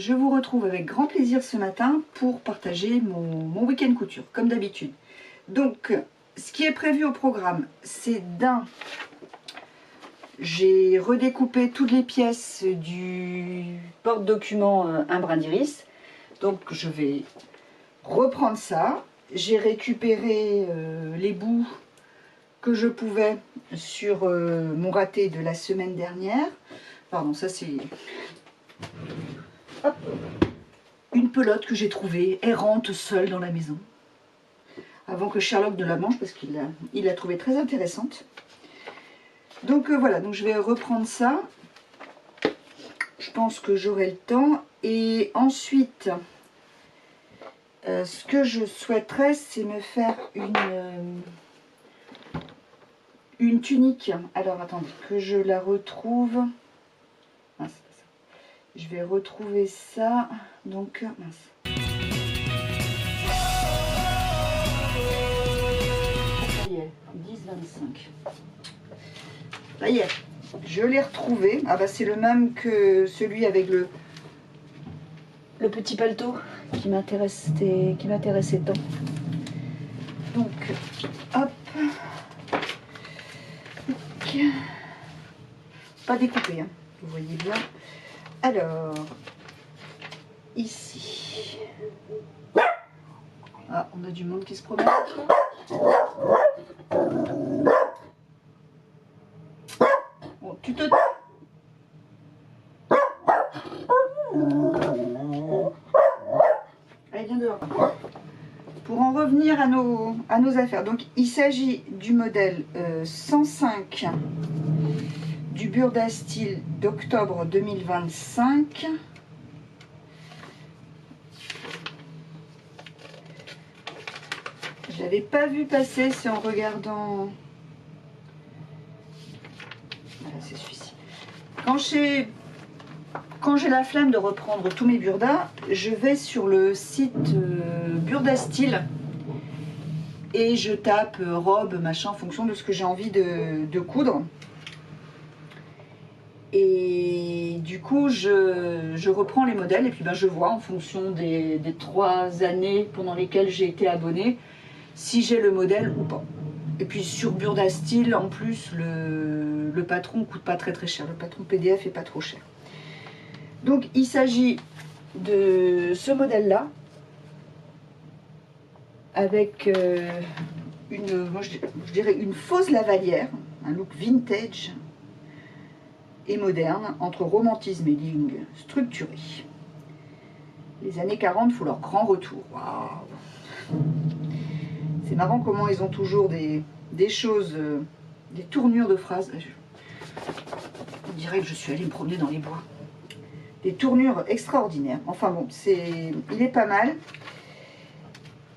je vous retrouve avec grand plaisir ce matin pour partager mon week-end couture, comme d'habitude. Donc, ce qui est prévu au programme, c'est j'ai redécoupé toutes les pièces du porte-document Un brin d'iris. Donc, je vais reprendre ça. J'ai récupéré les bouts que je pouvais sur mon raté de la semaine dernière. Pardon, ça c'est une pelote que j'ai trouvée errante seule dans la maison. Avant que Sherlock ne la mange parce qu'il l'a trouvée très intéressante. Donc voilà, donc je vais reprendre ça. Je pense que j'aurai le temps. Et ensuite, ce que je souhaiterais, c'est me faire une tunique. Alors attendez, que je la retrouve. Ah, c'est pas ça. Je vais retrouver ça. Donc, mince. Ça y est, 10,25. Ça y est, je l'ai retrouvé. Ah bah c'est le même que celui avec le petit paletot qui m'intéressait tant. Donc, hop. Pas découpé, hein, vous voyez bien. Alors, ici. Ah, on a du monde qui se promène. Bon, tu te... Allez, viens dehors. Pour en revenir à nos affaires, donc il s'agit du modèle 105 du Burda Style d'octobre 2025. Je l'avais pas vu passer, c'est en regardant. Voilà, c'est celui-ci. Quand j'ai la flemme de reprendre tous mes burdas, je vais sur le site Burda Style et je tape robe, machin, en fonction de ce que j'ai envie de coudre. Et du coup, je reprends les modèles et puis ben, je vois en fonction des 3 années pendant lesquelles j'ai été abonnée, si j'ai le modèle ou pas. Et puis sur Burda Style, en plus, le patron coûte pas très cher. Le patron PDF est pas trop cher. Donc il s'agit de ce modèle-là, avec moi, je dirais une fausse lavalière, un look vintage et moderne, entre romantisme et ligne structuré. Les années 40 font leur grand retour. Waouh! C'est marrant comment ils ont toujours des choses, des tournures de phrases. On dirait que je suis allée me promener dans les bois. Des tournures extraordinaires. Enfin bon, il est pas mal.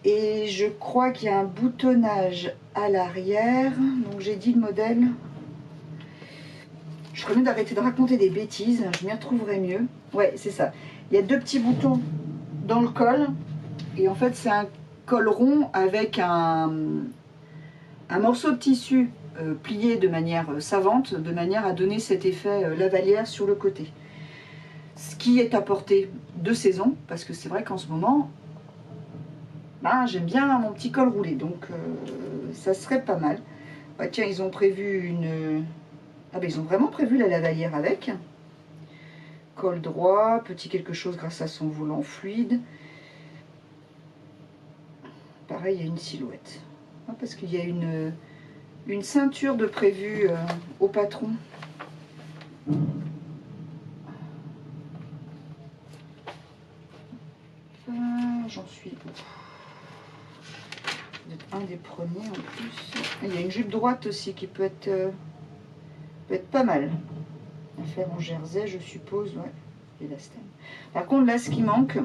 Et je crois qu'il y a un boutonnage à l'arrière. Donc j'ai dit le modèle. Je ferais mieux d'arrêter de raconter des bêtises. Je m'y retrouverai mieux. Ouais, c'est ça. Il y a 2 petits boutons dans le col. Et en fait, c'est un col rond avec un morceau de tissu plié de manière savante, de manière à donner cet effet lavalière sur le côté. Ce qui est à portée de saison, parce que c'est vrai qu'en ce moment, ben, j'aime bien mon petit col roulé, donc ça serait pas mal. Bah, tiens, ils ont prévu Ah ben ils ont vraiment prévu la lavalière avec. Col droit, petit quelque chose grâce à son volant fluide. Pareil, il y a une silhouette. Ah, parce qu'il y a une ceinture de prévu au patron. J'en suis un des premiers en plus. Il y a une jupe droite aussi qui peut être pas mal à faire en jersey, je suppose. Ouais, l'élastane. Par contre, là, ce qui manque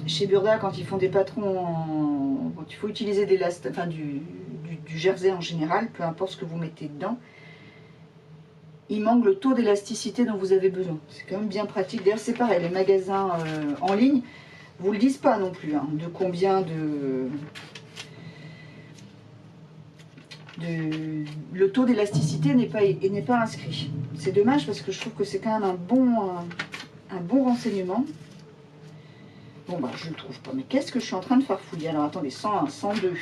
chez Burda, quand ils font des patrons, quand il faut utiliser enfin, du jersey en général, peu importe ce que vous mettez dedans, il manque le taux d'élasticité dont vous avez besoin. C'est quand même bien pratique. D'ailleurs, c'est pareil, les magasins en ligne vous le disent pas non plus, hein, de combien le taux d'élasticité n'est pas inscrit. C'est dommage parce que je trouve que c'est quand même un bon renseignement. Bon, bah, je ne le trouve pas. Mais qu'est-ce que je suis en train de farfouiller? Alors, attendez, 101, 102,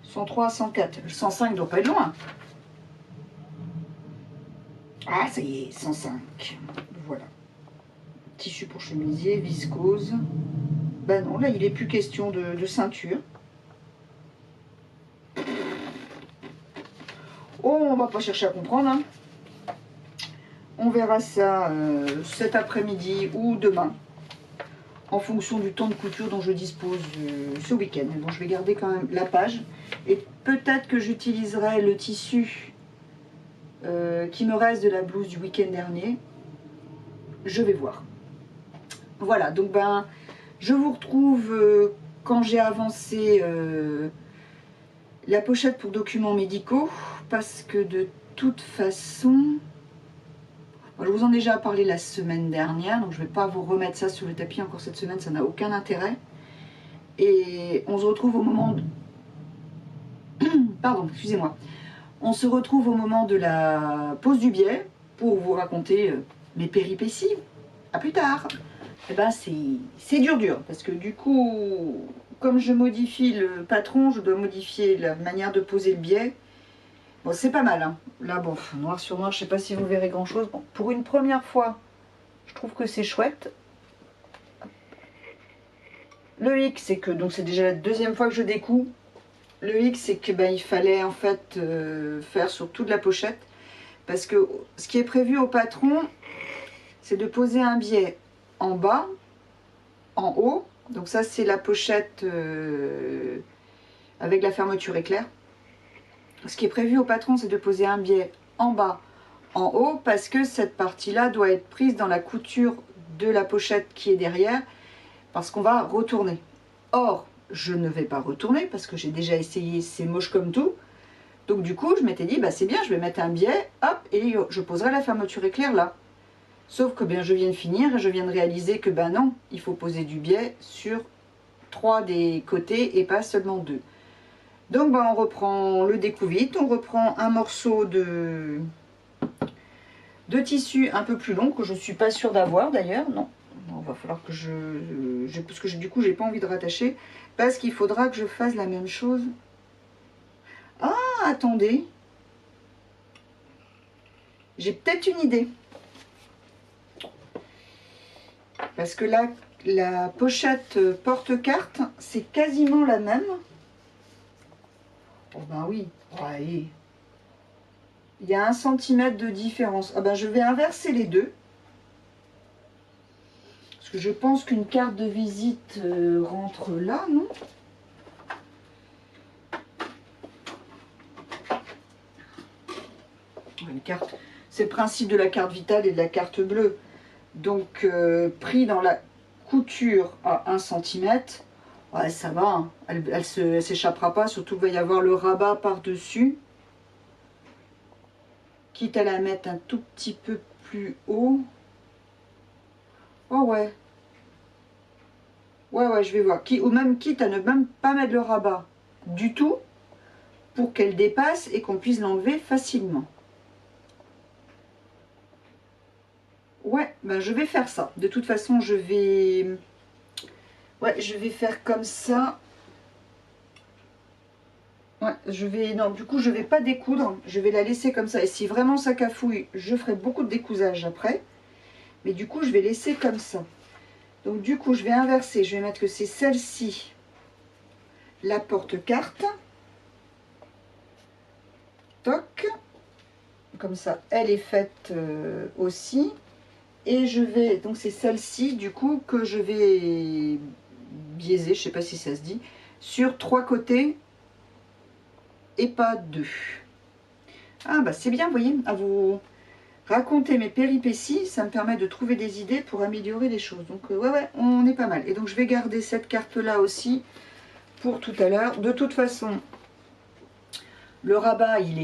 103, 104. Le 105 ne doit pas être loin. Ah, ça y est, 105. Voilà. Tissu pour chemisier, viscose. Bah non, là, il n'est plus question de ceinture. Oh, on va pas chercher à comprendre. Hein. On verra ça cet après-midi ou demain, en fonction du temps de couture dont je dispose ce week-end. Bon, je vais garder quand même la page. Et peut-être que j'utiliserai le tissu qui me reste de la blouse du week-end dernier. Je vais voir. Voilà, donc ben, je vous retrouve quand j'ai avancé la pochette pour documents médicaux. Parce que de toute façon... Je vous en ai déjà parlé la semaine dernière, donc je ne vais pas vous remettre ça sur le tapis encore cette semaine, ça n'a aucun intérêt. Et on se retrouve au moment de... Pardon, excusez-moi. On se retrouve au moment de la pause du biais pour vous raconter mes péripéties. À plus tard. Eh ben c'est dur, parce que du coup, comme je modifie le patron, je dois modifier la manière de poser le biais. Bon, c'est pas mal, hein. Là, bon, noir sur noir, je sais pas si vous verrez grand-chose. Bon, pour une première fois, je trouve que c'est chouette. Le hic, c'est que, donc c'est déjà la deuxième fois que je découpe. Le hic, c'est que ben, il fallait en fait faire sur toute la pochette. Parce que ce qui est prévu au patron, c'est de poser un biais en bas, en haut. Donc ça, c'est la pochette avec la fermeture éclair. Ce qui est prévu au patron, c'est de poser un biais en bas, en haut, parce que cette partie-là doit être prise dans la couture de la pochette qui est derrière, parce qu'on va retourner. Or, je ne vais pas retourner, parce que j'ai déjà essayé, c'est moche comme tout. Donc du coup, je m'étais dit, bah c'est bien, je vais mettre un biais, hop, et je poserai la fermeture éclair là. Sauf que bien, je viens de finir, et je viens de réaliser que ben non, il faut poser du biais sur 3 des côtés, et pas seulement 2. Donc bah, on reprend le découvite, on reprend un morceau de tissu un peu plus long que je ne suis pas sûre d'avoir d'ailleurs. Non, il va falloir que parce que du coup j'ai pas envie de rattacher, parce qu'il faudra que je fasse la même chose. Ah, attendez, j'ai peut-être une idée. Parce que là, la pochette porte-carte, c'est quasiment la même. Oh ben oui, ouais. Il y a 1 cm de différence. Ah ben je vais inverser les deux. Parce que je pense qu'une carte de visite rentre là, non? Une carte, c'est le principe de la carte vitale et de la carte bleue. Donc pris dans la couture à 1 cm, ouais, ça va, hein. Elle s'échappera pas, surtout qu'il va y avoir le rabat par-dessus. Quitte à la mettre un tout petit peu plus haut. Oh ouais. Ouais, je vais voir. Ou même quitte à ne même pas mettre le rabat du tout, pour qu'elle dépasse et qu'on puisse l'enlever facilement. Ouais, ben je vais faire ça. De toute façon, je vais faire comme ça. Ouais, non, du coup, je vais pas découdre. Je vais la laisser comme ça. Et si vraiment ça cafouille, je ferai beaucoup de décousage après. Mais du coup, je vais laisser comme ça. Donc, du coup, je vais inverser. Je vais mettre que c'est celle-ci, la porte-carte. Toc. Comme ça, elle est faite aussi. Et je vais, donc c'est celle-ci, du coup, que je vais biaiser, je sais pas si ça se dit, sur 3 côtés et pas 2. Ah bah c'est bien, vous voyez, à vous raconter mes péripéties, ça me permet de trouver des idées pour améliorer les choses. Donc ouais, on est pas mal. Et donc je vais garder cette carte-là aussi pour tout à l'heure. De toute façon, le rabat, il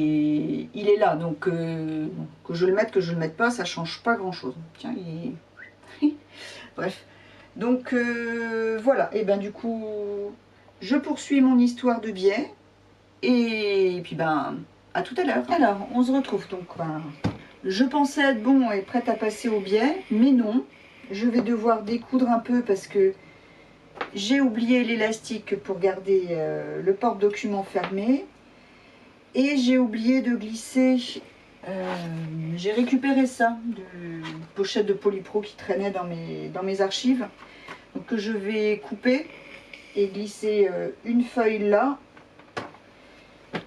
est là, donc que je le mette pas, ça change pas grand-chose. Tiens, il est... Bref. Donc voilà, et ben du coup, je poursuis mon histoire de biais. Et puis ben, à tout à l'heure. Alors, on se retrouve donc ben, Je pensais être bon et prête à passer au biais, mais non. Je vais devoir découdre un peu parce que j'ai oublié l'élastique pour garder le porte-document fermé. Et j'ai oublié de glisser, j'ai récupéré ça, de pochette de Polypro qui traînait dans mes archives. Donc que je vais couper et glisser une feuille là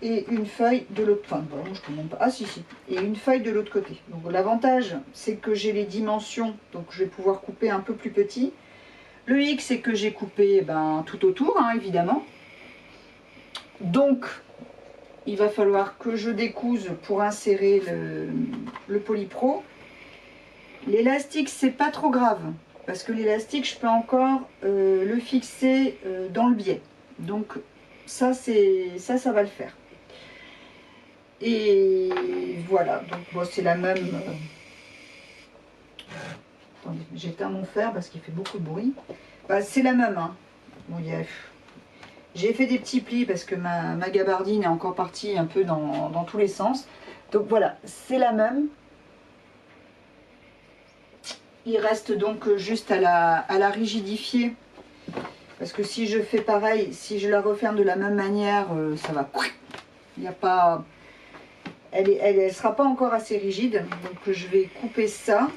et une feuille de l'autre, enfin bon, je peux même pas, ah si si, et une feuille de l'autre côté. Donc l'avantage c'est que j'ai les dimensions, donc je vais pouvoir couper un peu plus petit. Le hic c'est que j'ai coupé tout autour, hein, évidemment. Donc il va falloir que je découse pour insérer le Polypro. L'élastique c'est pas trop grave parce que l'élastique je peux encore le fixer dans le biais. Donc ça va le faire. Et voilà, donc bon, c'est la même. Attendez, j'éteins mon fer parce qu'il fait beaucoup de bruit. C'est la même. Hein. Bon, j'ai fait des petits plis parce que ma gabardine est encore partie un peu dans tous les sens. Donc voilà, c'est la même. Il reste donc juste à la rigidifier. Parce que si je fais pareil, si je la referme de la même manière, ça va. Il n'y a pas. Elle sera pas encore assez rigide. Donc je vais couper ça.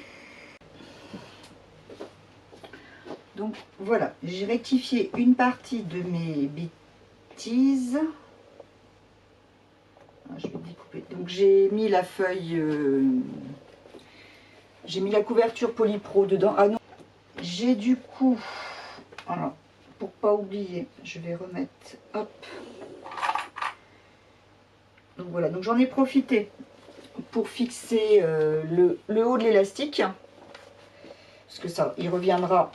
Donc voilà, j'ai rectifié une partie de mes bêtises. Je vais découper. Donc j'ai mis la feuille, j'ai mis la couverture Polypro dedans. Ah non, j'ai du coup, alors pour pas oublier, je vais remettre, hop. Donc voilà, donc j'en ai profité pour fixer le haut de l'élastique, parce que ça, il reviendra.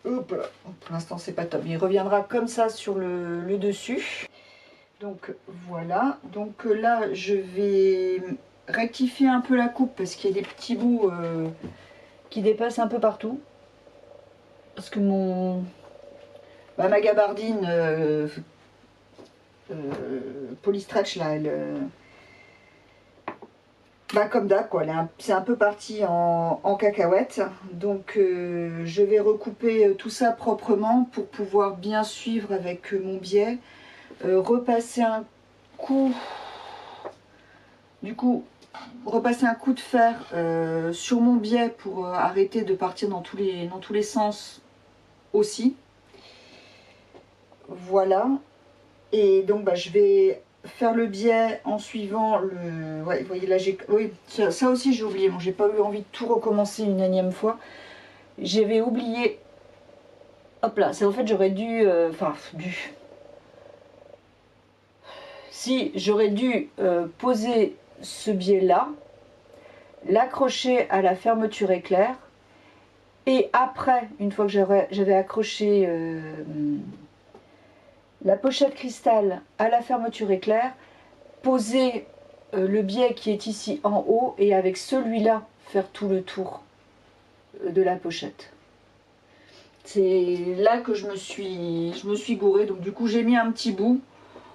Hop là. Pour l'instant c'est pas top, il reviendra comme ça sur le dessus. Donc voilà, donc là je vais rectifier un peu la coupe parce qu'il y a des petits bouts qui dépassent un peu partout. Parce que ma gabardine polystretch là, elle, comme d'hab quoi, c'est un peu parti en cacahuète. Donc je vais recouper tout ça proprement pour pouvoir bien suivre avec mon biais. Repasser un coup, repasser un coup de fer sur mon biais pour arrêter de partir dans tous les sens aussi. Voilà. Et donc je vais faire le biais en suivant le. Ouais, vous voyez là, oui, ça aussi j'ai oublié. Bon, j'ai pas eu envie de tout recommencer une énième fois. J'avais oublié. Hop là, c'est en fait j'aurais dû. Si j'aurais dû poser ce biais là, l'accrocher à la fermeture éclair, et après, une fois que j'avais accroché la pochette cristal à la fermeture éclair, poser le biais qui est ici en haut, et avec celui-là faire tout le tour de la pochette. C'est là que je me suis gourée, donc du coup j'ai mis un petit bout.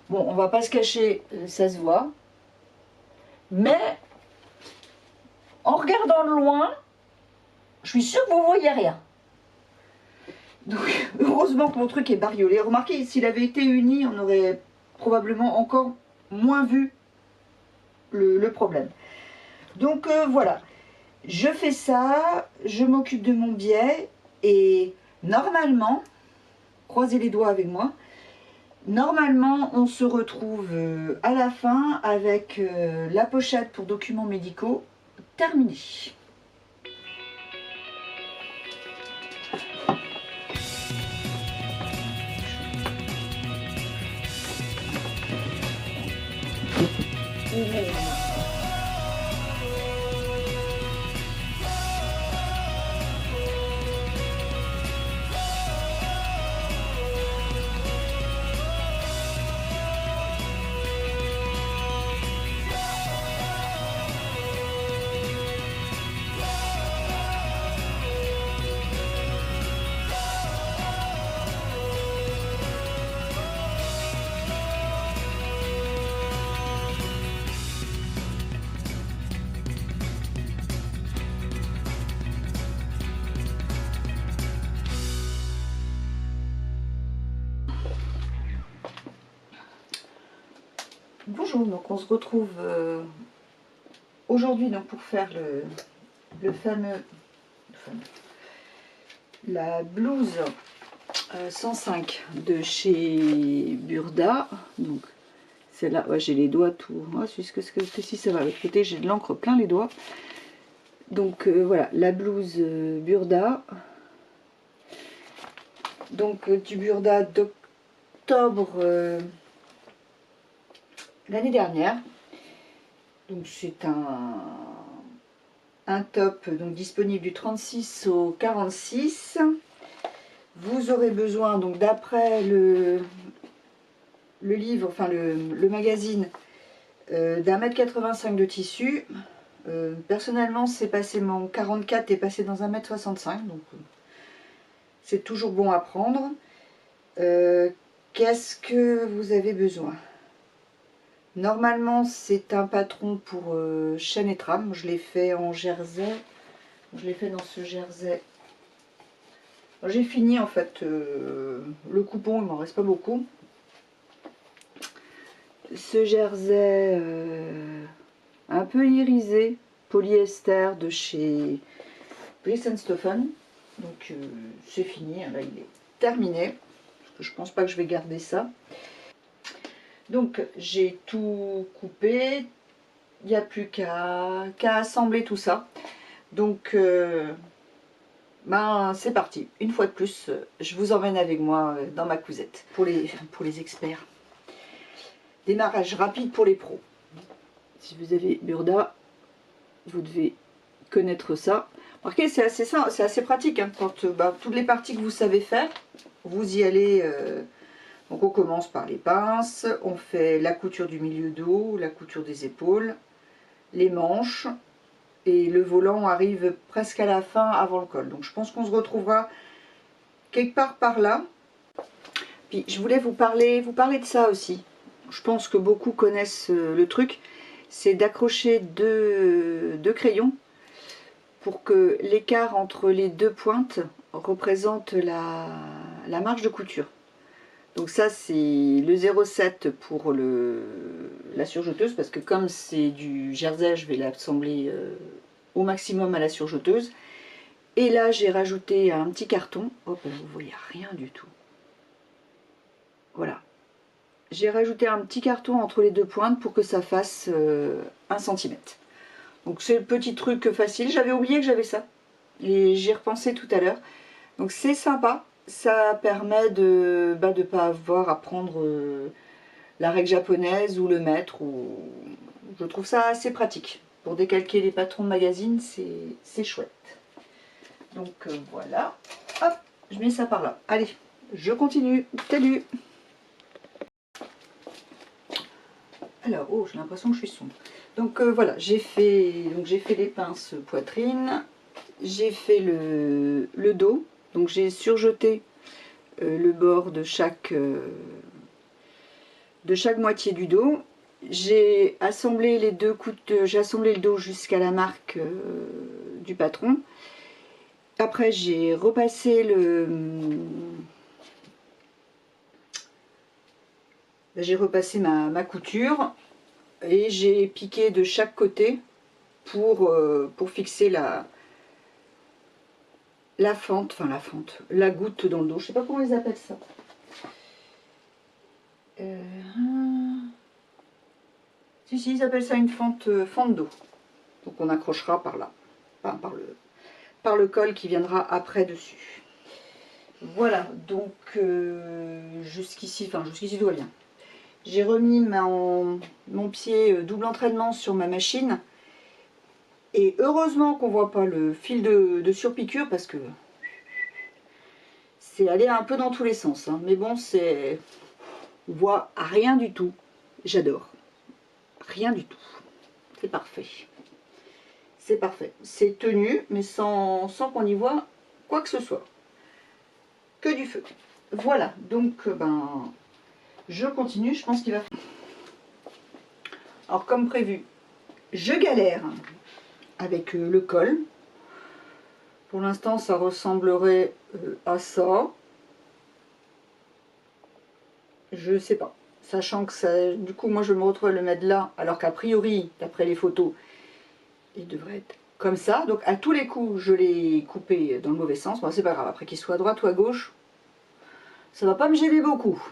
Bon, on va pas se cacher, ça se voit. Mais, en regardant de loin, je suis sûre que vous ne voyez rien. Donc, heureusement que mon truc est bariolé. Remarquez, s'il avait été uni, on aurait probablement encore moins vu le problème. Donc, voilà. Je fais ça, je m'occupe de mon biais, et normalement, croisez les doigts avec moi, normalement, on se retrouve à la fin avec la pochette pour documents médicaux terminée. Bonjour, donc on se retrouve aujourd'hui donc pour faire le fameux, la blouse 105 de chez Burda. Donc celle-là, ouais, j'ai les doigts tout. Oh, que si ça va, de l'autre côté j'ai de l'encre plein les doigts. Donc voilà, la blouse Burda. Donc du Burda d'octobre l'année dernière. Donc c'est un top donc disponible du 36 au 46. Vous aurez besoin, donc d'après le livre, enfin le magazine, d'un mètre 85 de tissu. Personnellement, c'est passé, mon 44 est passé dans 1,65 m, donc c'est toujours bon à prendre. Qu'est-ce que vous avez besoin? Normalement, c'est un patron pour chaîne et trame. Je l'ai fait en jersey. Je l'ai fait dans ce jersey. J'ai fini en fait le coupon, il m'en reste pas beaucoup. Ce jersey un peu irisé, polyester de chez Brisenstoffen. Donc c'est fini, là il est terminé. Parce que je pense pas que je vais garder ça. Donc j'ai tout coupé. Il n'y a plus qu'à assembler tout ça. Donc ben, c'est parti. Une fois de plus, je vous emmène avec moi dans ma cousette. Pour les experts. Démarrage rapide pour les pros. Si vous avez Burda, vous devez connaître ça. Remarquez, c'est assez pratique. Hein, quand toutes les parties que vous savez faire, vous y allez. Donc on commence par les pinces, on fait la couture du milieu dos, la couture des épaules, les manches, et le volant arrive presque à la fin avant le col. Donc je pense qu'on se retrouvera quelque part par là. Puis je voulais vous parler de ça aussi. Je pense que beaucoup connaissent le truc, c'est d'accrocher deux crayons pour que l'écart entre les deux pointes représente la marge de couture. Donc ça c'est le 0,7 pour la surjeteuse, parce que comme c'est du jersey, je vais l'assembler au maximum à la surjeteuse. Et là j'ai rajouté un petit carton. Hop, vous voyez rien du tout. Voilà. J'ai rajouté un petit carton entre les deux pointes pour que ça fasse 1 cm. Donc c'est le petit truc facile. J'avais oublié que j'avais ça. Et j'y ai repensé tout à l'heure. Donc c'est sympa. Ça permet de ne pas avoir à prendre la règle japonaise ou le mètre. Je trouve ça assez pratique. Pour décalquer les patrons de magazine, c'est chouette. Donc voilà. Hop, je mets ça par là. Allez, je continue. Salut! Alors, oh, j'ai l'impression que je suis sombre. Donc voilà, j'ai fait les pinces poitrine, j'ai fait le dos, donc j'ai surjeté le bord de chaque moitié du dos. J'ai assemblé les deux j'ai assemblé le dos jusqu'à la marque du patron. Après, j'ai repassé ma couture et j'ai piqué de chaque côté pour fixer la fente, la goutte dans le dos. Je sais pas comment ils appellent ça. Si, ils appellent ça une fente d'eau. Donc on accrochera par là, enfin, par le col qui viendra après dessus. Voilà, donc jusqu'ici tout va bien. J'ai remis mon pied double entraînement sur ma machine. Et heureusement qu'on voit pas le fil de surpiqûre, parce que c'est allé un peu dans tous les sens. Hein. Mais bon, on voit rien du tout. J'adore. Rien du tout. C'est parfait. C'est parfait. C'est tenu, mais sans qu'on y voit quoi que ce soit. Que du feu. Voilà, donc je continue. Je pense qu'il va... Alors comme prévu, je galère avec le col. Pour l'instant, ça ressemblerait à ça. Je sais pas. sachant que ça, du coup moi je me retrouve à le mettre là, alors qu'a priori, d'après les photos, il devrait être comme ça. Donc à tous les coups, je l'ai coupé dans le mauvais sens. Bon, c'est pas grave, après qu'il soit à droite ou à gauche, ça va pas me gêner beaucoup.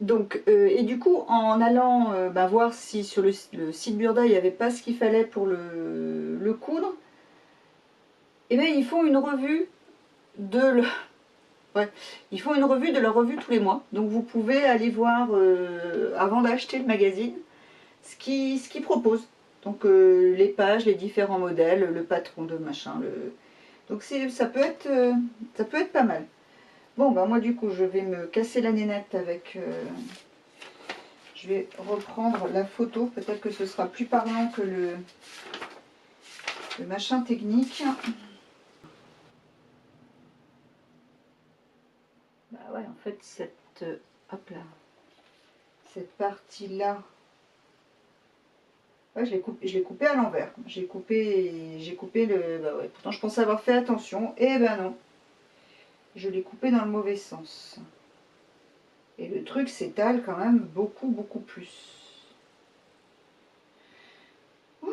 Donc, et du coup, en allant voir si sur le site Burda, il n'y avait pas ce qu'il fallait pour le coudre, et bien ils font une revue de ouais, ils font une revue de leur revue tous les mois. Donc vous pouvez aller voir, avant d'acheter le magazine, ce qu'ils proposent. Donc les pages, les différents modèles, le patron de machin. Donc ça peut être pas mal. Bon, bah moi du coup, je vais me casser la nénette avec... je vais reprendre la photo. Peut-être que ce sera plus parlant que le machin technique. Bah ouais, en fait, hop là, cette partie-là, ouais, je l'ai coupé à l'envers. J'ai coupé le... Bah ouais, pourtant je pensais avoir fait attention. Et ben non, je l'ai coupé dans le mauvais sens. Et le truc s'étale quand même beaucoup, beaucoup plus. Oh,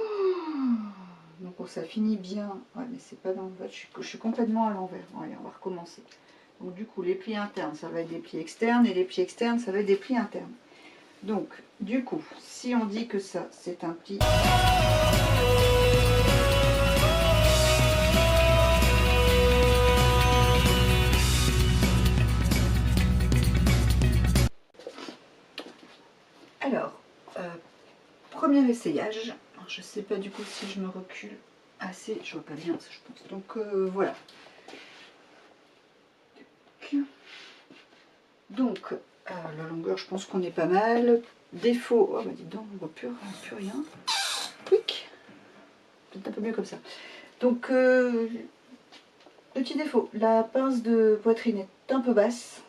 donc ça finit bien. Ouais, mais c'est pas dans le... Je suis complètement à l'envers. Allez, on va recommencer. Donc du coup, les plis internes, ça va être des plis externes. Et les plis externes, ça va être des plis internes. Donc, du coup, si on dit que ça, c'est un pli... Alors, premier essayage. Alors, je ne sais pas du coup si je me recule assez. Je vois pas bien, ça, je pense. Donc, voilà. Donc, la longueur, je pense qu'on est pas mal. Défaut, oh bah dis donc, on voit plus rien. Quick. Peut-être un peu mieux comme ça. Donc, petit défaut, la pince de poitrine est un peu basse.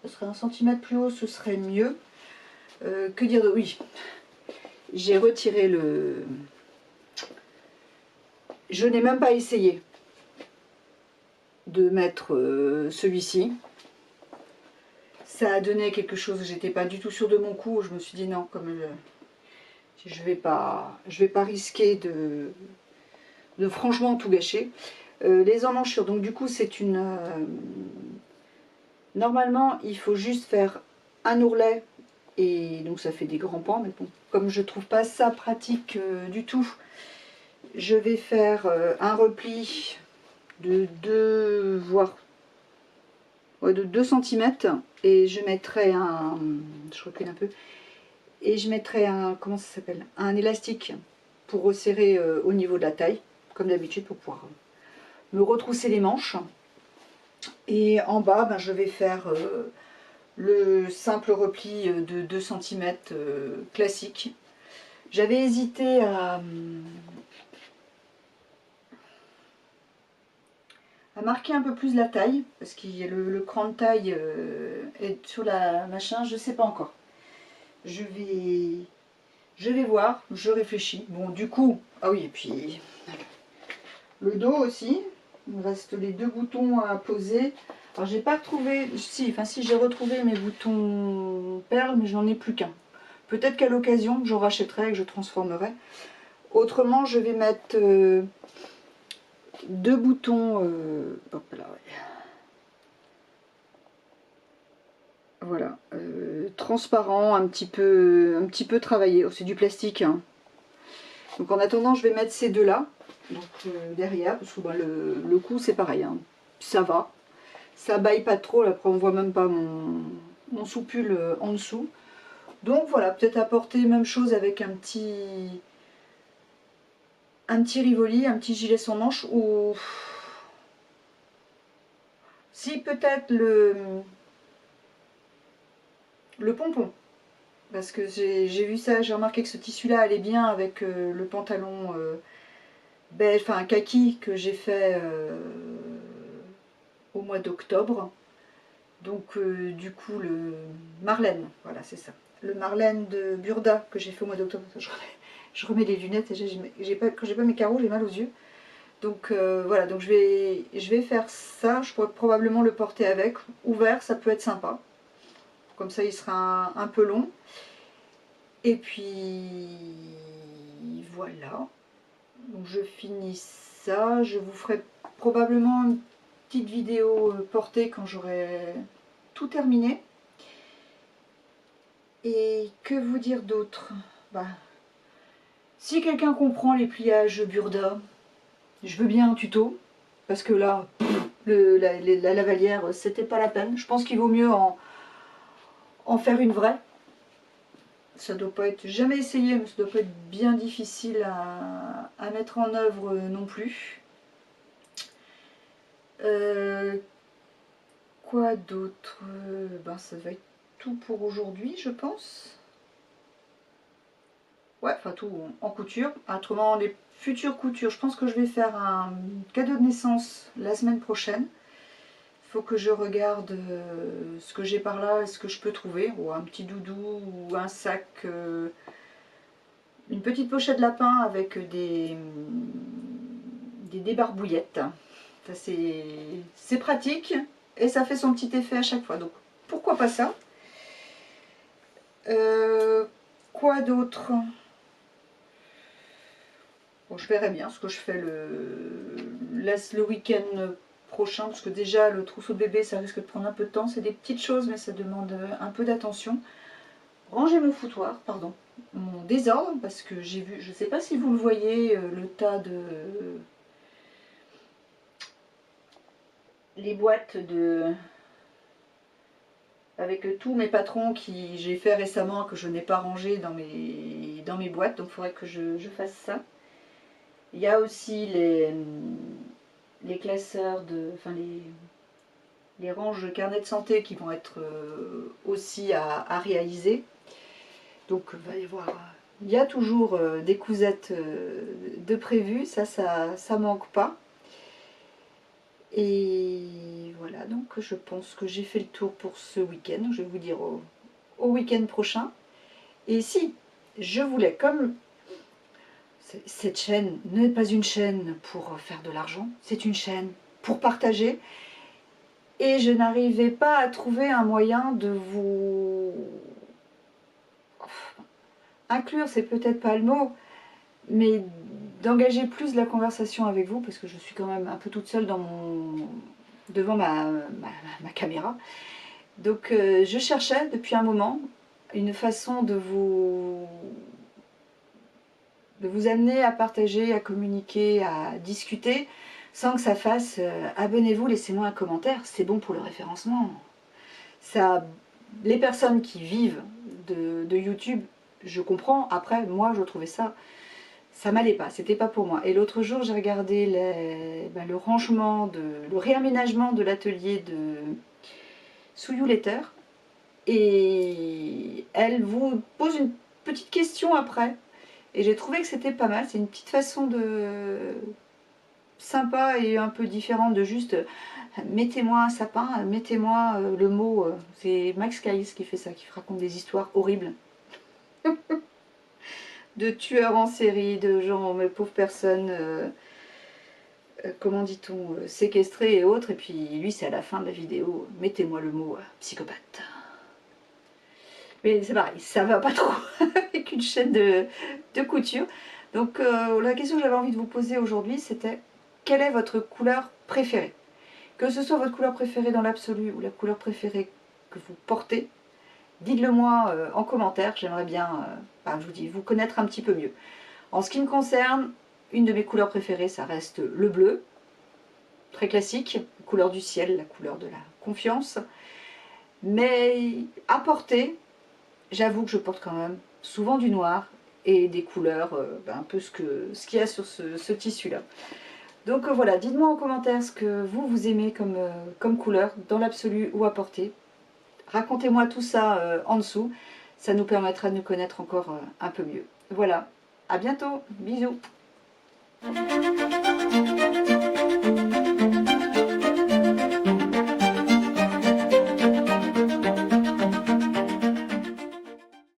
Ce serait 1 centimètre plus haut, ce serait mieux. Que dire de... Oui, j'ai retiré le... Je n'ai même pas essayé de mettre celui-ci. Ça a donné quelque chose, j'étais pas du tout sûre de mon coup. Je me suis dit non, comme je vais pas risquer de franchement tout gâcher. Les emmanchures, donc du coup c'est une... normalement il faut juste faire un ourlet et donc ça fait des grands pans, mais bon, comme je trouve pas ça pratique du tout, je vais faire un repli de 2, voire de 2 cm et je mettrai un... je recule un peu, et je mettrai un... comment ça s'appelle? Un élastique pour resserrer au niveau de la taille, comme d'habitude, pour pouvoir me retrousser les manches. Et en bas, ben, je vais faire le simple repli de 2 cm classique. J'avais hésité à marquer un peu plus la taille, parce que le cran de taille est sur la machin, je sais pas encore. Je vais voir, je réfléchis. Bon, du coup, ah oui, et puis le dos aussi. Il me reste les 2 boutons à poser. Alors, j'ai pas retrouvé, si j'ai retrouvé mes boutons perles, mais j'en ai plus qu'un. Peut-être qu'à l'occasion, j'en rachèterai et que je transformerai. Autrement, je vais mettre 2 boutons. Hop là, ouais. Voilà, transparent, un petit peu travaillé. Oh, c'est du plastique, hein. Donc en attendant, je vais mettre ces deux-là, donc derrière, parce que bah, le cou c'est pareil, hein. Ça va, ça baille pas trop, là, après on voit même pas mon sous-pull en dessous. Donc voilà, peut-être apporter même chose avec un petit Rivoli, un petit gilet sans manche, ou si peut-être le pompon. Parce que j'ai vu ça, j'ai remarqué que ce tissu-là allait bien avec le pantalon beige, enfin kaki que j'ai fait au mois d'octobre. Donc du coup le Marlène, voilà c'est ça. Le Marlène de Burda que j'ai fait au mois d'octobre. Je remets les lunettes et quand j'ai pas mes carreaux, j'ai mal aux yeux. Donc voilà, donc je vais faire ça. Je pourrais probablement le porter avec. Ouvert, ça peut être sympa. comme ça il sera un peu long. Et puis voilà, donc je finis ça, je vous ferai probablement une petite vidéo portée quand j'aurai tout terminé. Et que vous dire d'autre? Bah, si quelqu'un comprend les pliages Burda, je veux bien un tuto, parce que là, la lavalière, c'était pas la peine. Je pense qu'il vaut mieux en faire une vraie. Ça doit pas être, jamais essayé, mais ça doit pas être bien difficile à mettre en œuvre non plus. Quoi d'autre? Ben, ça va être tout pour aujourd'hui, je pense. Ouais, enfin tout en couture. Autrement, les futures coutures, je pense que je vais faire un cadeau de naissance la semaine prochaine. Il faut que je regarde ce que j'ai par là et ce que je peux trouver. Ou un petit doudou ou un sac, une petite pochette lapin avec des débarbouillettes. Ça, c'est pratique et ça fait son petit effet à chaque fois. Donc pourquoi pas ça? Quoi d'autre? Bon, je verrai bien ce que je fais le week-end prochain, parce que déjà le trousseau de bébé ça risque de prendre un peu de temps. C'est des petites choses mais ça demande un peu d'attention. Ranger mon foutoir, pardon, mon désordre, parce que j'ai vu, je ne sais pas si vous le voyez, le tas de... les boîtes de... avec tous mes patrons qui j'ai fait récemment, que je n'ai pas rangé dans mes boîtes, donc il faudrait que je fasse ça. Il y a aussi les classeurs de... enfin les ranges de carnet de santé qui vont être aussi à réaliser. Donc il va y avoir... il y a toujours des cousettes de prévues, ça manque pas. Et voilà, donc je pense que j'ai fait le tour pour ce week-end. Je vais vous dire au week-end prochain. Et si je voulais, comme cette chaîne n'est pas une chaîne pour faire de l'argent, c'est une chaîne pour partager. Et je n'arrivais pas à trouver un moyen de vous inclure, c'est peut-être pas le mot, mais d'engager plus la conversation avec vous, parce que je suis quand même un peu toute seule devant ma caméra. Donc je cherchais depuis un moment une façon de vous amener à partager, à communiquer, à discuter, sans que ça fasse abonnez-vous, laissez-moi un commentaire, c'est bon pour le référencement. Ça, les personnes qui vivent de YouTube, je comprends. Après, moi, je trouvais ça m'allait pas, c'était pas pour moi. Et l'autre jour, j'ai regardé le rangement, le réaménagement de l'atelier de Souyou Letter, et elle vous pose une petite question après. Et j'ai trouvé que c'était pas mal. C'est une petite façon de sympa et un peu différente de juste mettez-moi un sapin, mettez-moi le mot. C'est Max Caïs qui fait ça, qui raconte des histoires horribles. De tueurs en série, de gens, mais pauvres personnes, comment dit-on, séquestrées et autres. Et puis lui, c'est à la fin de la vidéo, mettez-moi le mot psychopathe. Mais c'est pareil, ça va pas trop avec une chaîne de couture. Donc la question que j'avais envie de vous poser aujourd'hui, c'était quelle est votre couleur préférée? Que ce soit votre couleur préférée dans l'absolu ou la couleur préférée que vous portez, dites-le moi en commentaire, j'aimerais bien, je vous dis, vous connaître un petit peu mieux. En ce qui me concerne, une de mes couleurs préférées, ça reste le bleu, très classique, la couleur du ciel, la couleur de la confiance. Mais à porter, j'avoue que je porte quand même souvent du noir et des couleurs, un peu ce qu'il y a sur ce tissu-là. Donc voilà, dites-moi en commentaire ce que vous aimez comme couleur, dans l'absolu ou à porter. Racontez-moi tout ça en dessous, ça nous permettra de nous connaître encore un peu mieux. Voilà, à bientôt, bisous.